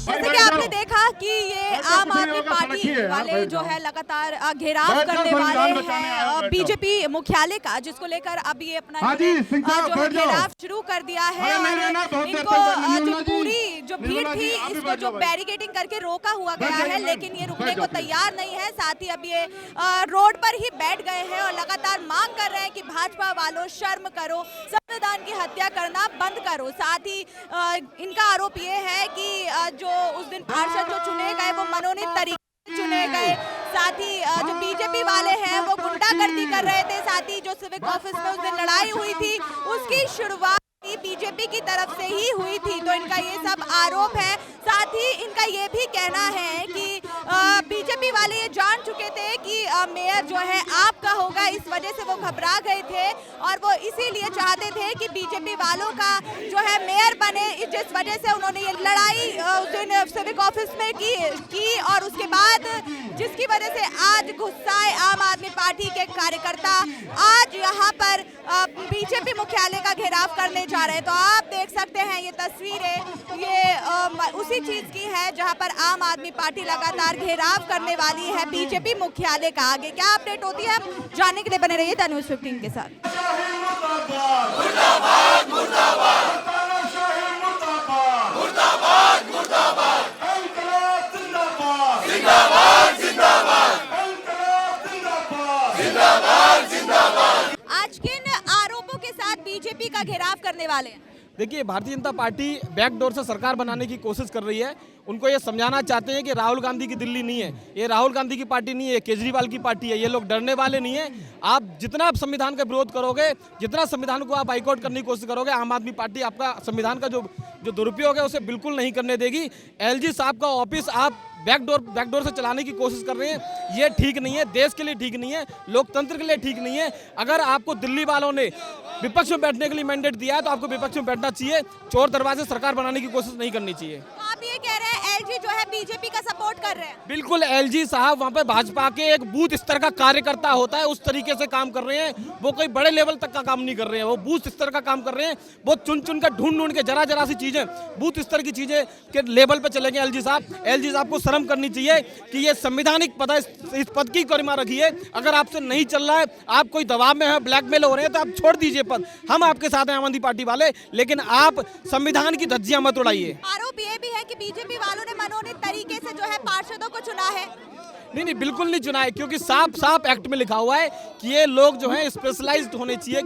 जैसे कि आपने देखा कि ये आम आदमी पार्टी वाले जो है लगातार घेराव करने वाले हैं बीजेपी मुख्यालय का, जिसको लेकर अब ये अपना जो है घेराव शुरू कर दिया है। और इनको जो पूरी जो भीड़ थी इसको जो बैरिकेडिंग करके रोका हुआ गया है, लेकिन ये रुकने को तैयार नहीं है। साथ ही अब ये रोड पर ही बैठ गए हैं और लगातार मांग कर रहे हैं कि भाजपा वालों शर्म करो, संविधान की हत्या करना बंद करो। साथ ही इनका आरोप ये है कि जो उस दिन पार्षद जो चुने गए वो मनोनीत तरीके से चुने गए। साथ ही जो बीजेपी वाले हैं वो गुंडागर्दी कर रहे थे। साथ ही जो सिविक ऑफिस में उस दिन लड़ाई हुई थी उसकी शुरुआत बीजेपी की तरफ से ही हुई थी। तो इनका ये सब आरोप है। साथ ही इनका ये भी कहना है कि बीजेपी वाले ये जान चुके थे कि मेयर जो है आपका होगा, इस वजह से वो घबरा गए थे और वो इसीलिए चाहते थे कि बीजेपी वालों का जो है मेयर बने, जिस वजह से उन्होंने ये लड़ाई उस दिन सिविक ऑफिस में की और उसके बाद जिसकी वजह से आज गुस्साए आम आदमी पार्टी के कार्यकर्ता आज यहाँ पर बीजेपी मुख्यालय का घेराव करने जा रहे हैं। तो आप देख सकते हैं ये तस्वीरें ये उसी चीज की है जहां पर आम आदमी पार्टी लगातार घेराव करने वाली है बीजेपी मुख्यालय का। आगे क्या अपडेट होती है आप जानने के लिए बने रहिए द न्यूज़ 15 के साथ। आज किन आरोपों के साथ बीजेपी का घेराव करने वाले हैं? देखिए, भारतीय जनता पार्टी बैकडोर से सरकार बनाने की कोशिश कर रही है। उनको ये समझाना चाहते हैं कि राहुल गांधी की दिल्ली नहीं है, ये राहुल गांधी की पार्टी नहीं है, केजरीवाल की पार्टी है। ये लोग डरने वाले नहीं है। आप जितना आप संविधान का विरोध करोगे, जितना संविधान को आप बाइकआउट करने की कोशिश करोगे, आम आदमी पार्टी आपका संविधान का जो दुरुपयोग है उसे बिल्कुल नहीं करने देगी। एलजी साहब का ऑफिस आप बैकडोर से चलाने की कोशिश कर रहे हैं, ये ठीक नहीं है, देश के लिए ठीक नहीं है, लोकतंत्र के लिए ठीक नहीं है। अगर आपको दिल्ली वालों ने विपक्ष में बैठने के लिए मैंडेट दिया है तो आपको विपक्ष में बैठना चाहिए। चोर दरवाजे सरकार बनाने की कोशिश नहीं करनी चाहिए। आप ये कह रहे हैं एलजी जो है बीजेपी का सपोर्ट कर रहे हैं? बिल्कुल, एलजी साहब वहाँ पे भाजपा के एक बूथ स्तर का कार्यकर्ता होता है, उस तरीके से काम कर रहे हैं। वो कोई बड़े लेवल तक का काम नहीं कर रहे हैं, वो बूथ स्तर का काम कर रहे हैं। वो चुन चुन कर ढूंढ के जरा सी चीजें, बूथ स्तर की चीजें के लेवल पे चलेंगे एलजी साहब। एलजी साहब को शर्म करनी चाहिए कि ये संवैधानिक पद है, इस पद की गरिमा रखिए। अगर आपसे नहीं चल रहा है, आप कोई दबाव में है, ब्लैकमेल हो रहे हैं, तो आप छोड़ दीजिए पद। हम आपके साथ हैं आम आदमी पार्टी वाले, लेकिन आप संविधान की धज्जियां मत उड़ाइए। आरोप ये भी है कि बीजेपी वालों ने मनोनीत तरीके से जो है पार्षदों को चुना है। नहीं, बिल्कुल नहीं चुना है, क्योंकि साफ एक्ट में लिखा हुआ है कि ये लोग जो हैं स्पेशलाइज्ड होने चाहिए,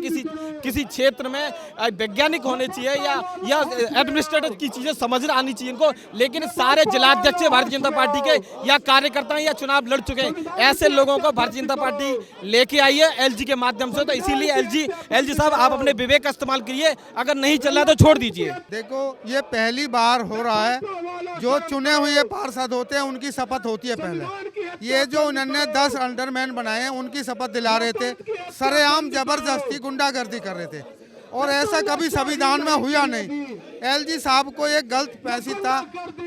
किसी क्षेत्र में वैज्ञानिक होने चाहिए या एडमिनिस्ट्रेटिव की चीजें समझ आनी चाहिए इनको। लेकिन सारे जिलाध्यक्ष भारतीय जनता पार्टी के या कार्यकर्ता या चुनाव लड़ चुके हैं, ऐसे लोगों को भारतीय जनता पार्टी लेके आई है एलजी के माध्यम से। तो इसीलिए एलजी साहब आप अपने विवेक का इस्तेमाल करिए, अगर नहीं चल रहा तो छोड़ दीजिए। देखो, ये पहली बार हो रहा है, जो चुने हुए पार्षद होते हैं उनकी शपथ होती है पहले। ये जो उन्होंने 10 अंडरमैन बनाए हैं उनकी शपथ दिला रहे थे, सरेआम जबरदस्ती गुंडागर्दी कर रहे थे और ऐसा कभी संविधान में हुआ नहीं। एलजी साहब को एक गलत फैसला था,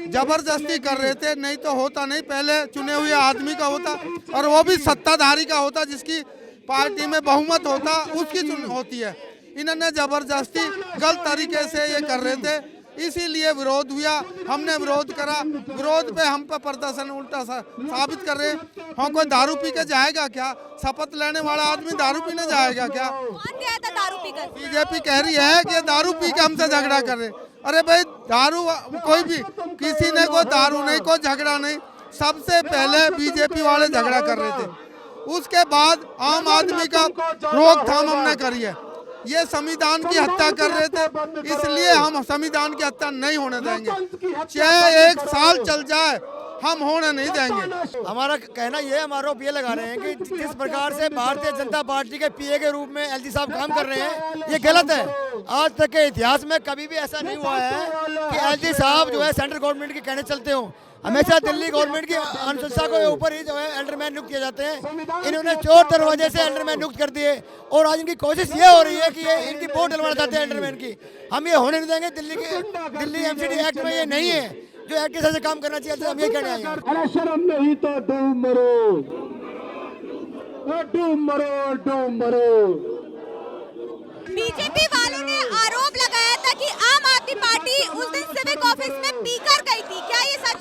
जबरदस्ती कर रहे थे, नहीं तो होता नहीं। पहले चुने हुए आदमी का होता और वो भी सत्ताधारी का होता, जिसकी पार्टी में बहुमत होता उसकी चुन होती है। इन्होंने जबरदस्ती गलत तरीके से ये कर रहे थे, इसीलिए विरोध हुआ। हमने विरोध करा, विरोध पे हम पे प्रदर्शन उल्टा साबित कर रहे हैं। हाँ, कोई दारू पी के जाएगा क्या? शपथ लेने वाला आदमी दारू पीने जाएगा क्या? कौन गया था दारू पीकर? बीजेपी कह रही है कि दारू पी के हमसे झगड़ा कर रहे। अरे भाई, दारू कोई भी, किसी ने कोई दारू नहीं, कोई झगड़ा नहीं। सबसे पहले बीजेपी वाले झगड़ा कर रहे थे, उसके बाद आम आदमी का रोकथाम हमने करी है। ये संविधान की हत्या कर रहे थे, इसलिए हम संविधान की हत्या नहीं होने देंगे। चाहे 1 साल चल जाए, हम होने नहीं देंगे। हमारा कहना ये, हम आरोप ये लगा रहे हैं कि जिस प्रकार से भारतीय जनता पार्टी के पीए के रूप में एलजी साहब काम कर रहे हैं, ये गलत है। आज तक के इतिहास में कभी भी ऐसा नहीं हुआ है कि एलजी साहब जो है सेंट्रल गवर्नमेंट के कहने चलते हों। हमेशा दिल्ली गवर्नमेंट की अनुशंसा को ऊपर ही जो है एल्डरमैन नियुक्त किए जाते हैं। इन्होंने चोर दरवाजे से एल्डरमैन नियुक्त कर दिए और आज इनकी कोशिश ये हो रही है कि ये इनकी वोट डलवाना चाहते हैं एल्डरमैन की। हम ये होने नहीं देंगे। दिल्ली एमसीडी एक्ट में ये नहीं है, जो एक्ट के हिसाब से काम करना चाहिए। तो हम ये कहने आए, अरे शर्म नहीं तो डूब मरो, डूब मरो, डूब मरो। बीजेपी वालों ने आरोप लगाया था कि आम आदमी पार्टी उस दिन सिविक ऑफिस में पीकर गई थी, क्या ये सच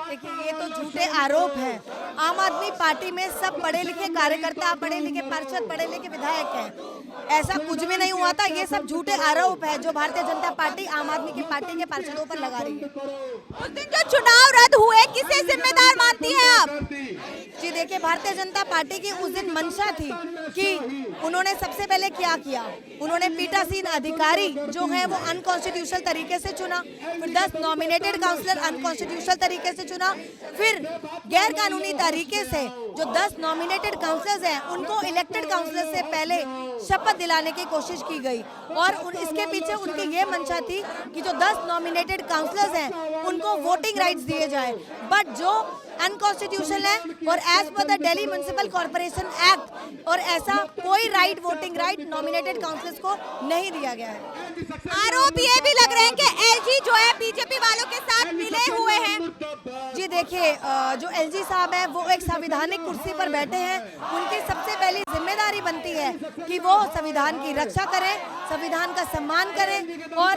देखिए, ये तो झूठे आरोप हैं। आम आदमी पार्टी में सब पढ़े लिखे कार्यकर्ता, पढ़े लिखे पार्षद, पढ़े लिखे विधायक हैं। ऐसा कुछ भी नहीं हुआ था। ये सब झूठे आरोप है जो भारतीय जनता पार्टी आम आदमी की पार्टी के पार्षदों पर लगा रही है। उस दिन जो चुनाव रद्द हुए, किसे जिम्मेदार मानती हैं आप? जी देखिए, भारतीय जनता पार्टी की उस दिन मंशा थी कि उन्होंने सबसे पहले क्या किया, उन्होंने पीठासीन अधिकारी जो है वो अनकॉन्स्टिट्यूशनल तरीके से चुना, फिर 10 नॉमिनेटेड काउंसलर अनकॉन्स्टिट्यूशनल तरीके से चुना, फिर गैर कानूनी तरीके से जो 10 नॉमिनेटेड काउंसलर्स हैं उनको इलेक्टेड काउंसलर से पहले शपथ दिलाने की कोशिश की गई। और इसके पीछे उनकी ये मंशा थी कि जो 10 नॉमिनेटेड काउंसलर्स हैं उनको वोटिंग राइट्स दिए जाए, बट जो अनकॉन्स्टिट्यूशनल है और एज पर the Delhi municipal corporation act और ऐसा कोई right, voting right nominated councillors को नहीं दिया गया है। आरोप ये भी लग रहे हैं कि एलजी जो है बीजेपी वालों के साथ मिले हुए हैं। जी देखिए, जो एलजी साहब हैं वो एक संवैधानिक कुर्सी पर बैठे हैं। उनकी सबसे पहली जिम्मेदारी बनती है कि वो संविधान की रक्षा करें, संविधान का सम्मान करें और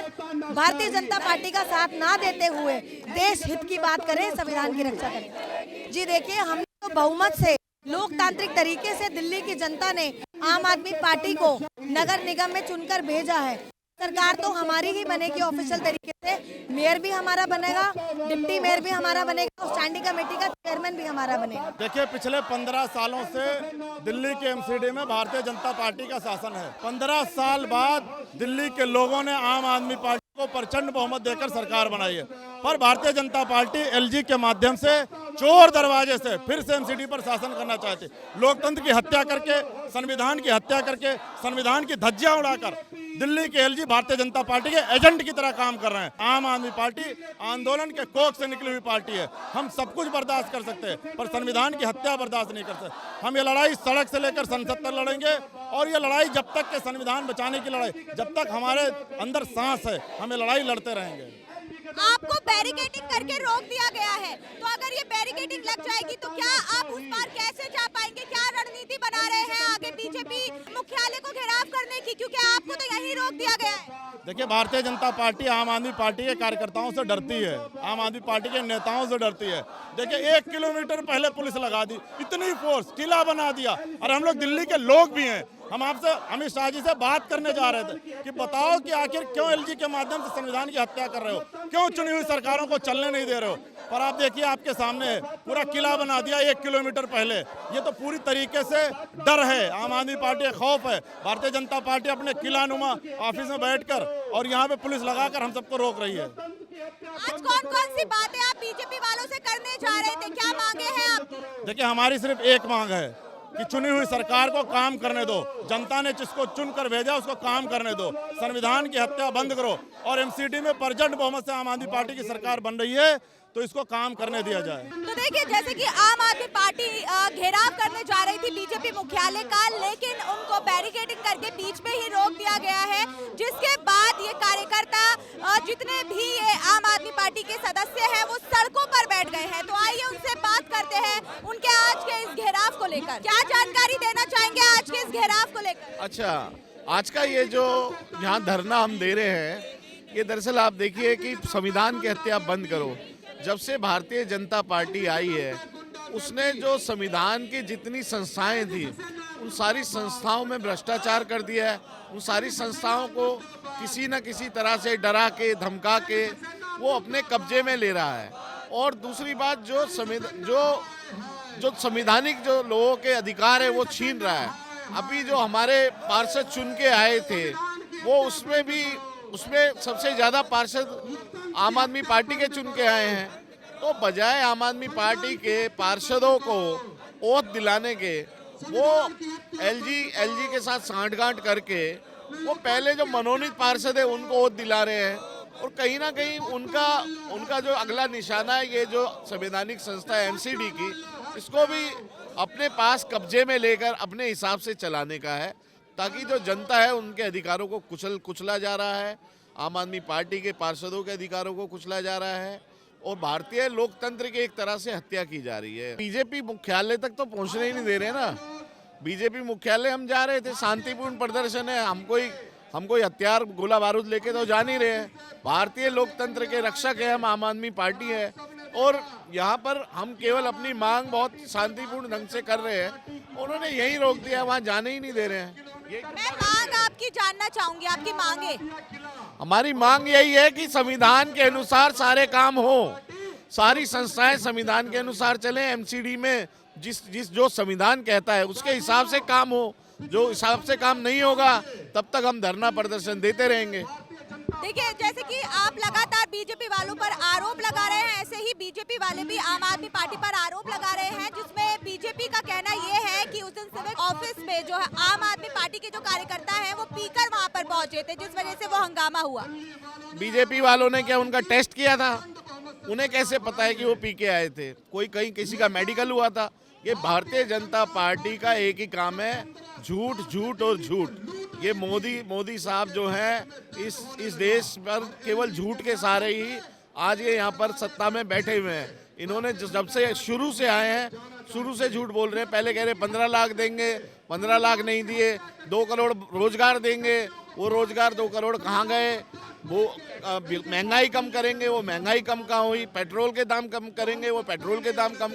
भारतीय जनता पार्टी का साथ ना देते हुए देश हित की बात करें, संविधान की रक्षा करें। जी देखिए, हमने तो बहुमत से लोकतांत्रिक तरीके से दिल्ली की जनता ने आम आदमी पार्टी को नगर निगम में चुनकर भेजा है। सरकार तो हमारी ही बनेगी ऑफिशियल तरीके से, मेयर भी हमारा बनेगा, डिप्टी मेयर भी हमारा बनेगा और स्टैंडिंग कमेटी का चेयरमैन भी हमारा बनेगा। देखिए, पिछले 15 सालों से दिल्ली के एमसीडी में भारतीय जनता पार्टी का शासन है। 15 साल बाद दिल्ली के लोगों ने आम आदमी पार्टी को प्रचंड बहुमत देकर सरकार बनाई है, पर भारतीय जनता पार्टी एलजी के माध्यम से चोर दरवाजे से फिर से एमसीडी पर शासन करना चाहती। लोकतंत्र की हत्या करके, संविधान की हत्या करके, संविधान की धज्जियां उड़ाकर दिल्ली के एलजी भारतीय जनता पार्टी के एजेंट की तरह काम कर रहे हैं। आम आदमी पार्टी आंदोलन के कोख से निकली हुई पार्टी है। हम सब कुछ बर्दाश्त कर सकते हैं पर संविधान की हत्या बर्दाश्त नहीं कर सकते। हम ये लड़ाई सड़क से लेकर संसद तक लड़ेंगे और ये लड़ाई जब तक के संविधान बचाने की लड़ाई, जब तक हमारे अंदर सांस है, हम ये लड़ाई लड़ते रहेंगे। आपको बैरिकेडिंग करके रोक दिया गया है, तो अगर ये बैरिकेडिंग लग जाएगी तो क्या आप उस पार कैसे जा पाएंगे? क्या रणनीति बना रहे हैं आगे बीजेपी मुख्यालय को घेराव करने की, क्योंकि आपको तो यहीं रोक दिया गया है? देखिए, भारतीय जनता पार्टी आम आदमी पार्टी के कार्यकर्ताओं से डरती है, आम आदमी पार्टी के नेताओं से डरती है। देखिए, 1 किलोमीटर पहले पुलिस लगा दी, इतनी फोर्स, किला बना दिया। और हम लोग दिल्ली के लोग भी हैं, हम आपसे अमित शाह जी से बात करने जा रहे थे कि बताओ कि आखिर क्यों एलजी के माध्यम से संविधान की हत्या कर रहे हो, क्यों चुनी हुई सरकारों को चलने नहीं दे रहे हो। पर आप देखिए, आपके सामने पूरा किला बना दिया 1 किलोमीटर पहले। ये तो पूरी तरीके से डर है, आम आदमी पार्टी का खौफ है। भारतीय जनता पार्टी अपने किला नुमा ऑफिस में बैठकर और यहाँ पे पुलिस लगाकर हम सबको रोक रही है। आज कौन कौन सी बातें आप बीजेपी वालों से करने जा रहे थे, क्या मांगे हैं आपकी? देखिए, हमारी सिर्फ एक मांग है कि चुनी हुई सरकार को काम करने दो। जनता ने जिसको चुनकर भेजा उसको काम करने दो। संविधान की हत्या बंद करो और एमसीडी में प्रचंड बहुमत से आम आदमी पार्टी की सरकार बन रही है तो इसको काम करने दिया जाए। तो देखिए, जैसे कि आम आदमी पार्टी घेराव करने जा रही थी बीजेपी मुख्यालय का, लेकिन उनको बैरिकेडिंग करके बीच में ही रोक दिया गया है, जिसके बाद ये कार्यकर्ता जितने भी ये आम आदमी पार्टी के सदस्य हैं वो सड़कों पर बैठ गए हैं। तो आइए उनसे बात करते हैं उनके आज के इस घेराव को लेकर। क्या जानकारी देना चाहेंगे आज के इस घेराव को लेकर? अच्छा, आज का ये जो यहाँ धरना हम दे रहे हैं, ये दरअसल आप देखिए कि संविधान की हत्या बंद करो। जब से भारतीय जनता पार्टी आई है, उसने जो संविधान की जितनी संस्थाएं थी उन सारी संस्थाओं में भ्रष्टाचार कर दिया है। उन सारी संस्थाओं को किसी न किसी तरह से डरा के, धमका के वो अपने कब्जे में ले रहा है। और दूसरी बात, जो संवैधानिक जो लोगों के अधिकार है वो छीन रहा है। अभी जो हमारे पार्षद चुन के आए थे वो उसमें सबसे ज़्यादा पार्षद आम आदमी पार्टी के चुन के आए हैं। तो बजाय आम आदमी पार्टी के पार्षदों को ओथ दिलाने के, वो एलजी के साथ सांठगांठ करके वो पहले जो मनोनीत पार्षद है उनको ओथ दिला रहे हैं। और कहीं ना कहीं उनका जो अगला निशाना है, ये जो संवैधानिक संस्था है एमसीडी की, इसको भी अपने पास कब्जे में लेकर अपने हिसाब से चलाने का है, ताकि जो जनता है उनके अधिकारों को कुचला जा रहा है, आम आदमी पार्टी के पार्षदों के अधिकारों को कुचला जा रहा है और भारतीय लोकतंत्र की एक तरह से हत्या की जा रही है। बीजेपी मुख्यालय तक तो पहुंचने ही नहीं दे रहे ना। बीजेपी मुख्यालय हम जा रहे थे, शांतिपूर्ण प्रदर्शन है, हम कोई हथियार गोला बारूद लेके तो जा नहीं रहे हैं। भारतीय लोकतंत्र के रक्षक है हम, आम आदमी पार्टी है, और यहाँ पर हम केवल अपनी मांग बहुत शांतिपूर्ण ढंग से कर रहे हैं, उन्होंने यही रोक दिया, वहाँ जाने ही नहीं दे रहे हैं। मैं मांग आपकी जानना चाहूंगी, आपकी मांगे। हमारी मांग यही है कि संविधान के अनुसार सारे काम हो, सारी संस्थाएं संविधान के अनुसार चलें, एमसीडी में जिस जो संविधान कहता है उसके हिसाब से काम हो। जो हिसाब से काम नहीं होगा तब तक हम धरना प्रदर्शन देते रहेंगे। देखिए, जैसे कि आप लगातार बीजेपी वालों पर आरोप लगा रहे हैं, ऐसे ही बीजेपी वाले भी आम आदमी पार्टी पर आरोप लगा रहे हैं, जिसमें बीजेपी का कहना ये है कि उस दिन सिविक ऑफिस में जो है आम आदमी पार्टी के जो कार्यकर्ता हैं वो पीकर वहां पर पहुंचे थे, जिस वजह से वो हंगामा हुआ। बीजेपी वालों ने क्या उनका टेस्ट किया था? उन्हें कैसे पता है कि वो पी के आए थे? कोई कहीं किसी का मेडिकल हुआ था? ये भारतीय जनता पार्टी का एक ही काम है, झूठ झूठ और झूठ। ये मोदी साहब जो हैं इस देश पर केवल झूठ के सहारे ही आज ये यहाँ पर सत्ता में बैठे हुए हैं। इन्होंने जब से शुरू से आए हैं, शुरू से झूठ बोल रहे हैं। पहले कह रहे 15 लाख देंगे, 15 लाख नहीं दिए। 2 करोड़ रोजगार देंगे, वो रोजगार 2 करोड़ कहाँ गए? वो महंगाई कम करेंगे, वो महंगाई कम कहाँ हुई? पेट्रोल के दाम कम करेंगे, वो पेट्रोल के दाम कम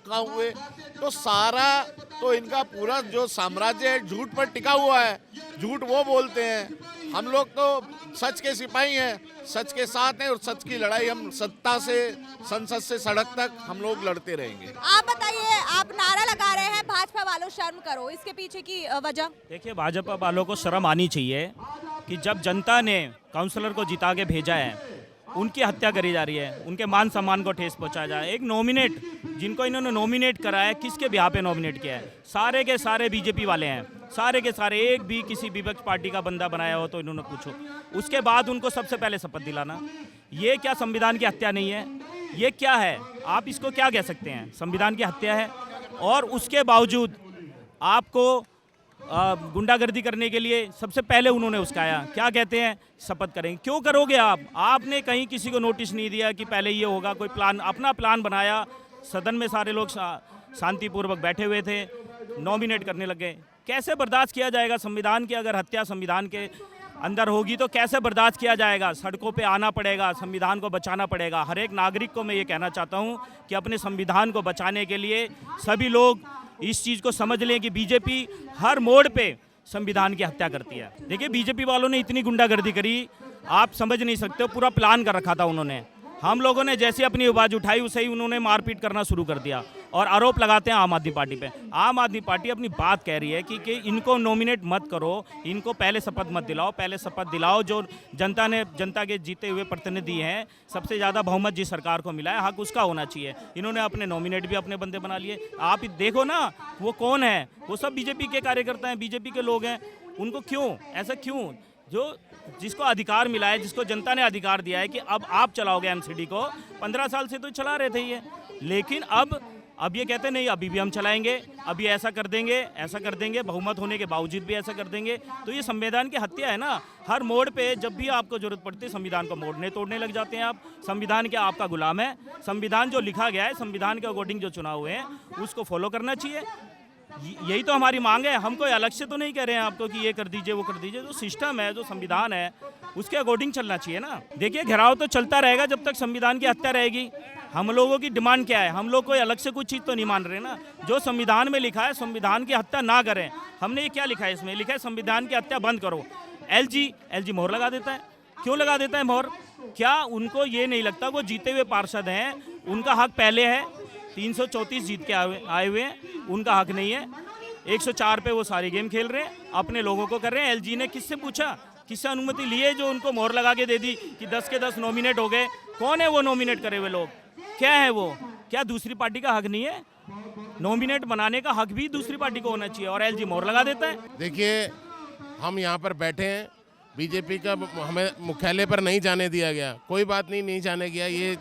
कहाँ हुए? तो सारा तो इनका पूरा जो साम्राज्य है झूठ पर टिका हुआ है। झूठ वो बोलते हैं। हम लोग तो सच के सिपाही हैं, सच के साथ हैं और सच की लड़ाई हम सत्ता से संसद से सड़क तक हम लोग लड़ते रहेंगे। आप बताइए, आप नारा लगा रहे हैं भाजपा वालों शर्म करो, इसके पीछे की वजह? देखिए, भाजपा वालों को शर्म आनी चाहिए कि जब जनता ने काउंसलर को जिता के भेजा है, उनकी हत्या करी जा रही है, उनके मान सम्मान को ठेस पहुंचाया जा रहा है। एक नॉमिनेट जिनको इन्होंने नॉमिनेट करा है, किसके बिहाफ पे नॉमिनेट किया है? सारे के सारे बीजेपी वाले हैं, सारे के सारे। एक भी किसी विपक्ष पार्टी का बंदा बनाया हो तो इन्होंने पूछो। उसके बाद उनको सबसे पहले शपथ दिलाना, ये क्या संविधान की हत्या नहीं है? ये क्या है? आप इसको क्या कह सकते हैं? संविधान की हत्या है। और उसके बावजूद आपको गुंडागर्दी करने के लिए सबसे पहले उन्होंने उस्काया। क्या कहते हैं? शपथ करेंगे। क्यों करोगे आप? आपने कहीं किसी को नोटिस नहीं दिया कि पहले ये होगा? कोई प्लान, अपना प्लान बनाया। सदन में सारे लोग शांतिपूर्वक बैठे हुए थे, नॉमिनेट करने लग गए। कैसे बर्दाश्त किया जाएगा? संविधान की अगर हत्या संविधान के अंदर होगी तो कैसे बर्दाश्त किया जाएगा? सड़कों पे आना पड़ेगा, संविधान को बचाना पड़ेगा। हर एक नागरिक को मैं ये कहना चाहता हूँ कि अपने संविधान को बचाने के लिए सभी लोग इस चीज़ को समझ लें कि बीजेपी हर मोड़ पे संविधान की हत्या करती है। देखिए, बीजेपी वालों ने इतनी गुंडागर्दी करी, आप समझ नहीं सकते हो। पूरा प्लान कर रखा था उन्होंने। हम लोगों ने जैसे अपनी आवाज़ उठाई उसे ही उन्होंने मारपीट करना शुरू कर दिया और आरोप लगाते हैं आम आदमी पार्टी पे। आम आदमी पार्टी अपनी बात कह रही है कि इनको नॉमिनेट मत करो, इनको पहले शपथ मत दिलाओ। पहले शपथ दिलाओ। जो जनता के जीते हुए प्रतिनिधि हैं, सबसे ज़्यादा बहुमत जिस सरकार को मिला है, हक उसका होना चाहिए। इन्होंने अपने नॉमिनेट भी अपने बंदे बना लिए। आप देखो ना, वो कौन है? वो सब बीजेपी के कार्यकर्ता हैं, बीजेपी के लोग हैं। उनको क्यों ऐसा क्यों? जो जिसको अधिकार मिला है, जिसको जनता ने अधिकार दिया है कि अब आप चलाओगे एमसीडी को, 15 साल से तो चला रहे थे ये, लेकिन अब ये कहते नहीं, अभी भी हम चलाएंगे, अभी ऐसा कर देंगे, बहुमत होने के बावजूद भी ऐसा कर देंगे। तो ये संविधान की हत्या है ना। हर मोड़ पे जब भी आपको जरूरत पड़ती है संविधान को मोड़ने तोड़ने लग जाते हैं आप। संविधान क्या आपका गुलाम है? संविधान जो लिखा गया है, संविधान के अकॉर्डिंग जो चुनाव हुए हैं, उसको फॉलो करना चाहिए। यही तो हमारी मांग है। हम कोई अलग से तो नहीं कह रहे हैं आपको कि ये कर दीजिए वो कर दीजिए। जो सिस्टम है, जो संविधान है, उसके अकॉर्डिंग चलना चाहिए ना। देखिए, घेराव तो चलता रहेगा जब तक संविधान की हत्या रहेगी। हम लोगों की डिमांड क्या है? हम लोग कोई अलग से कुछ चीज़ तो नहीं मान रहे ना। जो संविधान में लिखा है, संविधान की हत्या ना करें। हमने ये क्या लिखा है? इसमें लिखा है संविधान की हत्या बंद करो। एलजी मोहर लगा देता है। क्यों लगा देता है मोहर? क्या उनको ये नहीं लगता वो जीते हुए पार्षद हैं, उनका हक पहले है? 334 जीत के आए हुए हैं, उनका हक नहीं है। 104 पे वो सारी गेम खेल रहे हैं, अपने लोगों को कर रहे हैं। एलजी ने किससे पूछा, किससे अनुमति लिए जो उनको मोहर लगा के दे दी कि 10 के 10 नॉमिनेट हो गए? कौन है वो नॉमिनेट करे हुए लोग? क्या है वो? क्या दूसरी पार्टी का हक नहीं है? नॉमिनेट बनाने का हक भी दूसरी पार्टी को होना चाहिए और एलजी मोहर लगा देता है। देखिए, हम यहाँ पर बैठे हैं, बीजेपी का हमें मुख्यालय पर नहीं जाने दिया गया। कोई बात नहीं जाने गया। ये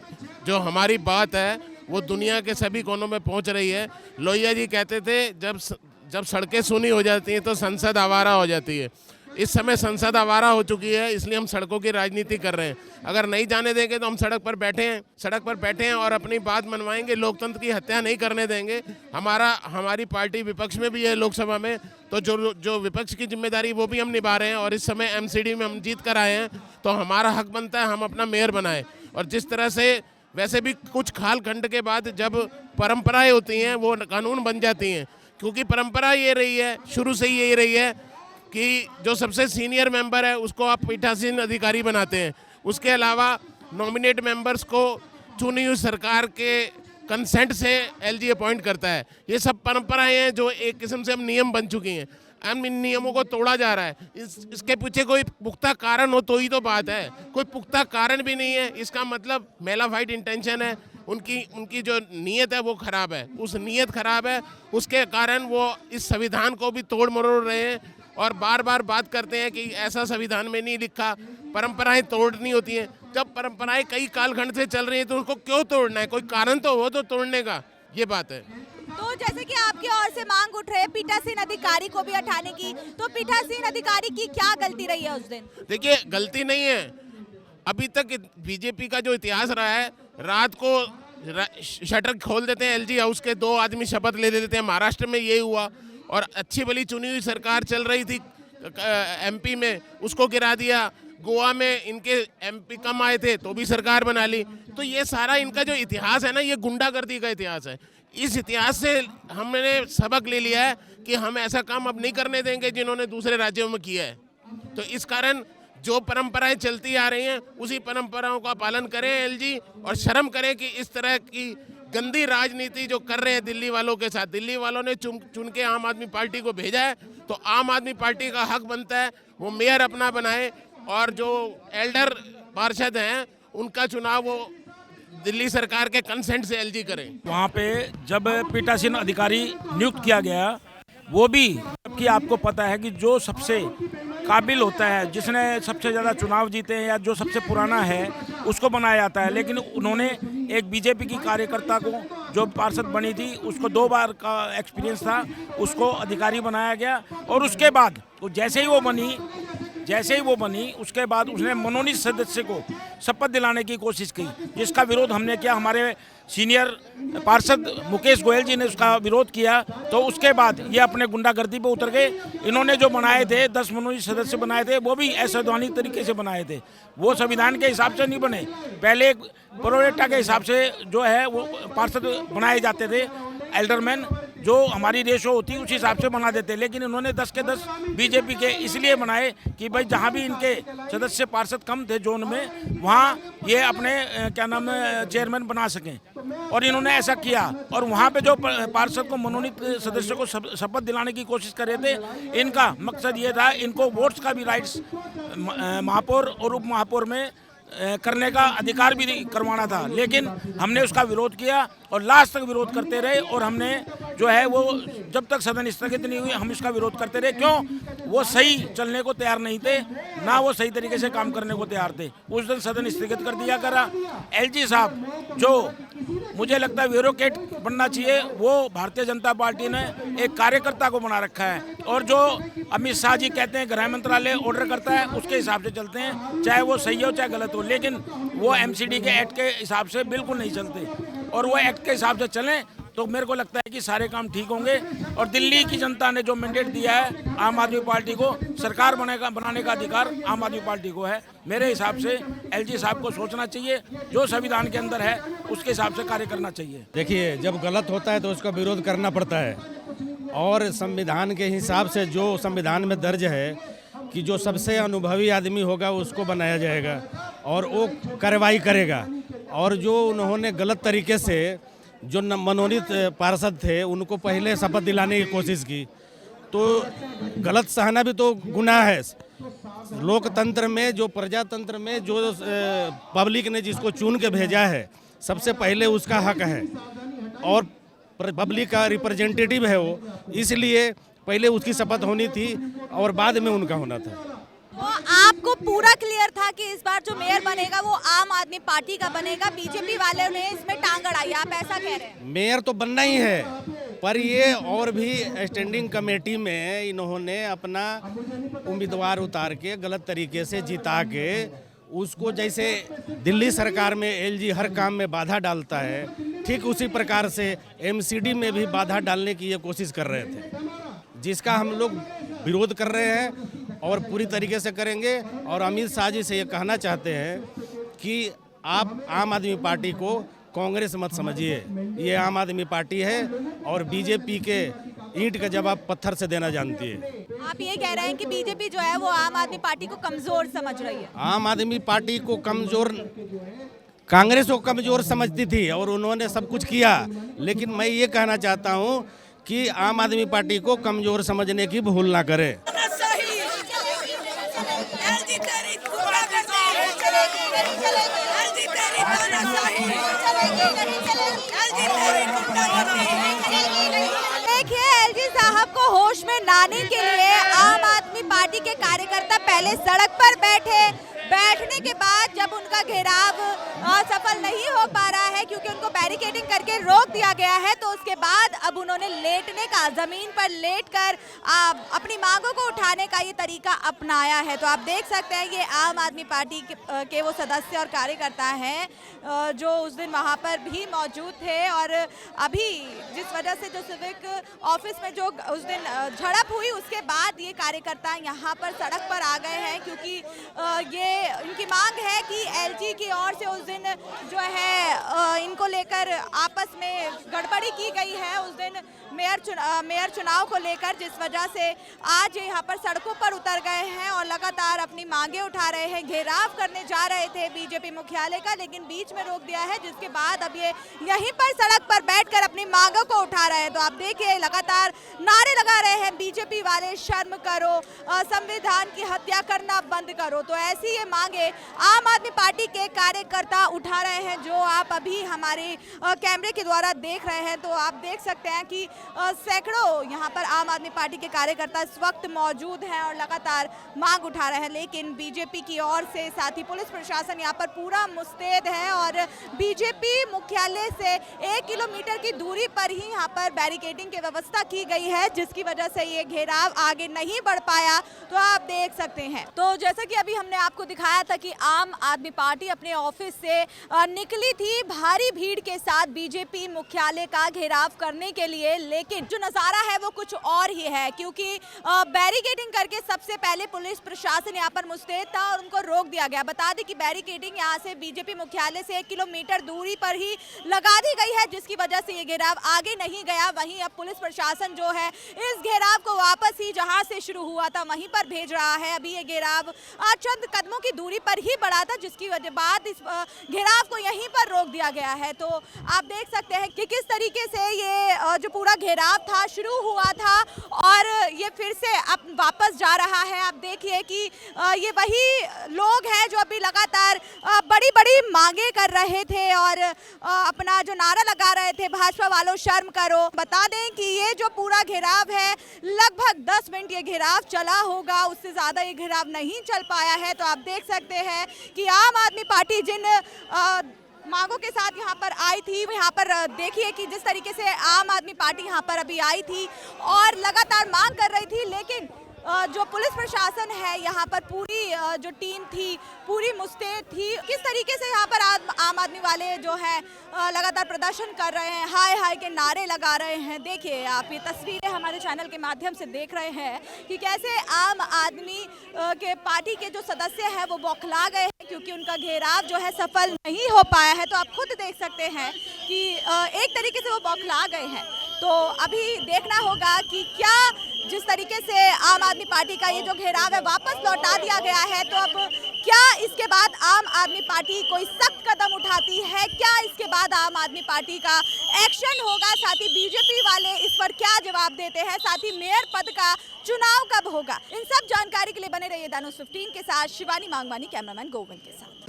जो हमारी बात है वो दुनिया के सभी कोनों में पहुंच रही है। लोहिया जी कहते थे जब सड़कें सूनी हो जाती हैं तो संसद आवारा हो जाती है। इस समय संसद आवारा हो चुकी है, इसलिए हम सड़कों की राजनीति कर रहे हैं। अगर नहीं जाने देंगे तो हम सड़क पर बैठे हैं और अपनी बात मनवाएंगे। लोकतंत्र की हत्या नहीं करने देंगे। हमारी पार्टी विपक्ष में भी है लोकसभा में, तो जो विपक्ष की जिम्मेदारी वो भी हम निभा रहे हैं। और इस समय एमसीडी में हम जीत कर आए हैं, तो हमारा हक बनता है हम अपना मेयर बनाएं। और जिस तरह से वैसे भी कुछ काल खंड के बाद जब परंपराएं होती हैं वो कानून बन जाती हैं, क्योंकि परंपरा ये रही है, शुरू से ही यही रही है कि जो सबसे सीनियर मेंबर है उसको आप पीठासीन अधिकारी बनाते हैं। उसके अलावा नॉमिनेट मेंबर्स को चुनी हुई सरकार के कंसेंट से एलजी अपॉइंट करता है। ये सब परंपराएं हैं जो एक किस्म से अब नियम बन चुकी हैं। अब इन नियमों को तोड़ा जा रहा है। इसके पीछे कोई पुख्ता कारण हो तो ही तो बात है। कोई पुख्ता कारण भी नहीं है, इसका मतलब मेलाफाइड इंटेंशन है। उनकी जो नीयत है वो खराब है। उस नीयत खराब है, उसके कारण वो इस संविधान को भी तोड़ मरोड़ रहे हैं और बार बार बात करते हैं कि ऐसा संविधान में नहीं लिखा, परंपराएं तोड़नी होती हैं। जब परंपराएं कई कालखंड से चल रही हैं तो उनको क्यों तोड़ना है? कोई कारण तो हो तो तोड़ने का, ये बात है। तो जैसे कि आपकी ओर से मांग उठ रही है पीठासीन अधिकारी को भी हटाने की, तो पीठासीन अधिकारी की क्या गलती रही है उस दिन? देखिए, गलती नहीं है। अभी तक बीजेपी का जो इतिहास रहा है, रात को शटर खोल देते हैं एलजी हाउस के, 2 आदमी शपथ ले लेते हैं। महाराष्ट्र में ये हुआ और अच्छी भली चुनी हुई सरकार चल रही थी एमपी में, उसको गिरा दिया। गोवा में इनके एमपी कम आए थे तो भी सरकार बना ली। तो ये सारा इनका जो इतिहास है ना, ये गुंडागर्दी का इतिहास है। इस इतिहास से हमने सबक ले लिया है कि हम ऐसा काम अब नहीं करने देंगे जिन्होंने दूसरे राज्यों में किया है। तो इस कारण जो परंपराएं चलती आ रही हैं उसी परंपराओं का पालन करें एलजी, और शर्म करें कि इस तरह की गंदी राजनीति जो कर रहे हैं दिल्ली वालों के साथ। दिल्ली वालों ने चुन के आम आदमी पार्टी को भेजा है, तो आम आदमी पार्टी का हक बनता है वो मेयर अपना बनाए, और जो एल्डर पार्षद हैं उनका चुनाव वो दिल्ली सरकार के कंसेंट से एलजी करें। वहाँ पे जब पीठासीन अधिकारी नियुक्त किया गया, वो भी जबकि आपको पता है कि जो सबसे काबिल होता है, जिसने सबसे ज़्यादा चुनाव जीते हैं या जो सबसे पुराना है, उसको बनाया जाता है। लेकिन उन्होंने एक बीजेपी की कार्यकर्ता को, जो पार्षद बनी थी, उसको 2 बार का एक्सपीरियंस था, उसको अधिकारी बनाया गया। और उसके बाद जैसे ही वो बनी उसके बाद उसने मनोनीत सदस्य को शपथ दिलाने की कोशिश की, जिसका विरोध हमने किया। हमारे सीनियर पार्षद मुकेश गोयल जी ने उसका विरोध किया। तो उसके बाद ये अपने गुंडागर्दी पे उतर गए। इन्होंने जो बनाए थे, 10 मनोनीत सदस्य बनाए थे, वो भी असंवैधानिक तरीके से बनाए थे। वो संविधान के हिसाब से नहीं बने। पहले एक प्रोरेटा के हिसाब से जो है वो पार्षद बनाए जाते थे, एल्डरमैन, जो हमारी रेशो होती उस हिसाब से बना देते। लेकिन इन्होंने 10 के 10 बीजेपी के इसलिए बनाए कि भाई जहाँ भी इनके सदस्य पार्षद कम थे जोन में, वहाँ ये अपने चेयरमैन बना सकें। और इन्होंने ऐसा किया। और वहाँ पे जो पार्षद को मनोनीत सदस्य को शपथ दिलाने की कोशिश कर रहे थे, इनका मकसद ये था इनको वोट्स का भी राइट्स महापौर और उप महापौर में करने का अधिकार भी करवाना था। लेकिन हमने उसका विरोध किया और लास्ट तक विरोध करते रहे। और हमने जो है वो जब तक सदन स्थगित नहीं हुई हम इसका विरोध करते रहे। क्यों? वो सही चलने को तैयार नहीं थे, ना वो सही तरीके से काम करने को तैयार थे। उस दिन सदन स्थगित कर दिया करा। एलजी साहब जो मुझे लगता है ब्यूरोक्रेट बनना चाहिए, वो भारतीय जनता पार्टी ने एक कार्यकर्ता को बना रखा है। और जो अमित शाह जी कहते हैं, गृह मंत्रालय ऑर्डर करता है, उसके हिसाब से चलते हैं, चाहे वो सही हो चाहे गलत हो। लेकिन वो एमसीडी के एक्ट के हिसाब से बिल्कुल नहीं चलते। और वो एक्ट के हिसाब से चलें तो मेरे को लगता है कि सारे काम ठीक होंगे। और दिल्ली की जनता ने जो मैंडेट दिया है आम आदमी पार्टी को, सरकार बनाने का अधिकार आम आदमी पार्टी को है। मेरे हिसाब से एलजी साहब को सोचना चाहिए, जो संविधान के अंदर है उसके हिसाब से कार्य करना चाहिए। देखिए, जब गलत होता है तो उसका विरोध करना पड़ता है। और संविधान के हिसाब से जो संविधान में दर्ज है कि जो सबसे अनुभवी आदमी होगा उसको बनाया जाएगा और वो कार्रवाई करेगा। और जो उन्होंने गलत तरीके से जो मनोनीत पार्षद थे उनको पहले शपथ दिलाने की कोशिश की, तो गलत सहना भी तो गुनाह है। लोकतंत्र में, जो प्रजातंत्र में, जो पब्लिक ने जिसको चुन के भेजा है, सबसे पहले उसका हक है। और पब्लिक का रिप्रेजेंटेटिव है वो, इसलिए पहले उसकी शपथ होनी थी और बाद में उनका होना था। तो आपको पूरा क्लियर था कि इस बार जो मेयर बनेगा वो आम आदमी पार्टी का बनेगा, बीजेपी वालों ने इसमें टांग अड़ाई, आप ऐसा कह रहे हैं? मेयर तो बनना ही है, पर ये और भी स्टैंडिंग कमेटी में इन्होंने अपना उम्मीदवार उतार के गलत तरीके से जिता के उसको, जैसे दिल्ली सरकार में एलजी हर काम में बाधा डालता है, ठीक उसी प्रकार से एमसीडी में भी बाधा डालने की ये कोशिश कर रहे थे, जिसका हम लोग विरोध कर रहे हैं और पूरी तरीके से करेंगे। और अमित शाह जी से ये कहना चाहते हैं कि आप आम आदमी पार्टी को कांग्रेस मत समझिए। ये आम आदमी पार्टी है और बीजेपी के ईंट का जवाब पत्थर से देना जानती है। आप ये कह रहे हैं कि बीजेपी जो है वो आम आदमी पार्टी को कमजोर समझ रही है। आम आदमी पार्टी को कमजोर, कांग्रेस को कमजोर समझती थी और उन्होंने सब कुछ किया, लेकिन मैं ये कहना चाहता हूँ कि आम आदमी पार्टी को कमजोर समझने की भूल ना करे। देखिए, एलजी साहब को होश में लाने के लिए आम आदमी पार्टी के कार्यकर्ता पहले सड़क पर बैठने के बाद जब उनका घेराव सफल नहीं हो पा रहा है क्योंकि उनको बैरिकेडिंग करके रोक दिया गया है, तो उसके बाद अब उन्होंने लेटने का, जमीन पर लेटकर अपनी मांगों को उठाने का ये तरीका अपनाया है। तो आप देख सकते हैं ये आम आदमी पार्टी के वो सदस्य और कार्यकर्ता हैं जो उस दिन वहाँ पर भी मौजूद थे। और अभी जिस वजह से जो सिविक ऑफिस में जो उस दिन झड़प हुई, उसके बाद ये कार्यकर्ता यहाँ पर सड़क पर आ गए हैं क्योंकि ये इनकी मांग है कि एलजी की ओर से उस दिन जो है इनको लेकर आपस में गड़बड़ी की गई है उस दिन मेयर चुनाव को लेकर, जिस वजह से आज यहाँ पर सड़कों पर उतर गए हैं और लगातार अपनी मांगे उठा रहे हैं। घेराव करने जा रहे थे बीजेपी मुख्यालय का, लेकिन बीच में रोक दिया है, जिसके बाद अब ये यहीं पर सड़क पर बैठकर अपनी मांगों को उठा रहे हैं। तो आप देखिए लगातार नारे लगा रहे हैं बीजेपी वाले, शर्म करो, संविधान की हत्या करना बंद करो। तो ऐसी ये मांगे आम आदमी पार्टी के कार्यकर्ता उठा रहे हैं, जो आप अभी हमारे कैमरे के द्वारा देख रहे हैं। तो आप देख सकते हैं कि सैकड़ों यहाँ पर आम आदमी पार्टी के कार्यकर्ता इस वक्त मौजूद हैं और लगातार मांग उठा रहे हैं, लेकिन बीजेपी की ओर से साथ ही पुलिस प्रशासन यहाँ पर पूरा मुस्तैद है और बीजेपी मुख्यालय से 1 किलोमीटर की दूरी पर ही यहाँ पर बैरिकेडिंग की व्यवस्था की गई है, जिसकी वजह से ये घेराव आगे नहीं बढ़ पाया। तो आप देख सकते हैं। तो जैसा कि अभी हमने आपको दिखाया था कि आम आदमी पार्टी अपने ऑफिस से निकली थी भारी भीड़ के साथ बीजेपी मुख्यालय का घेराव करने के लिए, लेकिन जो नज़ारा है वो कुछ और ही है क्योंकि बैरिकेडिंग करके सबसे पहले पुलिस प्रशासन यहाँ पर मुस्तैद था और उनको रोक दिया गया। बता दें कि बैरिकेडिंग यहाँ से बीजेपी मुख्यालय से 1 किलोमीटर दूरी पर ही लगा दी गई है, जिसकी वजह से ये घेराव आगे नहीं गया। वहीं अब पुलिस प्रशासन जो है इस घेराव को वापस ही जहाँ से शुरू हुआ था वहीं पर भेज रहा है। अभी ये घेराव चंद कदमों की दूरी पर ही बढ़ा था, जिसकी वजह बाद इस घेराव को यहीं पर रोक दिया गया है। तो आप देख सकते हैं कि किस तरीके से ये जो पूरा घेराव था शुरू हुआ था और ये फिर से अब वापस जा रहा है। आप देखिए कि ये वही लोग हैं जो अभी लगातार बड़ी बड़ी मांगे कर रहे थे और अपना जो नारा लगा रहे थे, भाजपा वालों शर्म करो। बता दें कि ये जो पूरा घेराव है लगभग 10 मिनट ये घेराव चला होगा, उससे ज़्यादा ये घेराव नहीं चल पाया है। तो आप देख सकते हैं कि आम आदमी पार्टी जिन मांगों के साथ यहाँ पर आई थी, यहाँ पर देखिए कि जिस तरीके से आम आदमी पार्टी यहाँ पर अभी आई थी और लगातार मांग कर रही थी, लेकिन जो पुलिस प्रशासन है यहाँ पर पूरी जो टीम थी पूरी मुस्तैद थी। किस तरीके से यहाँ पर आम आदमी वाले जो है लगातार प्रदर्शन कर रहे हैं, हाय हाय के नारे लगा रहे हैं। देखिए आप ये तस्वीरें हमारे चैनल के माध्यम से देख रहे हैं कि कैसे आम आदमी के पार्टी के जो सदस्य हैं वो बौखला गए हैं क्योंकि उनका घेराव जो है सफल नहीं हो पाया है। तो आप खुद देख सकते हैं कि एक तरीके से वो बौखला गए हैं। तो अभी देखना होगा कि क्या जिस तरीके से आम आदमी पार्टी का ये जो घेराव है वापस लौटा दिया गया है, तो अब क्या इसके बाद आम आदमी पार्टी कोई सख्त कदम उठाती है, क्या इसके बाद आम आदमी पार्टी का एक्शन होगा, साथ ही बीजेपी वाले इस पर क्या जवाब देते हैं, साथ ही मेयर पद का चुनाव कब होगा। इन सब जानकारी के लिए बने रहिए दानुष 15 के साथ। शिवानी मांगवानी, कैमरामैन गोविंद के साथ।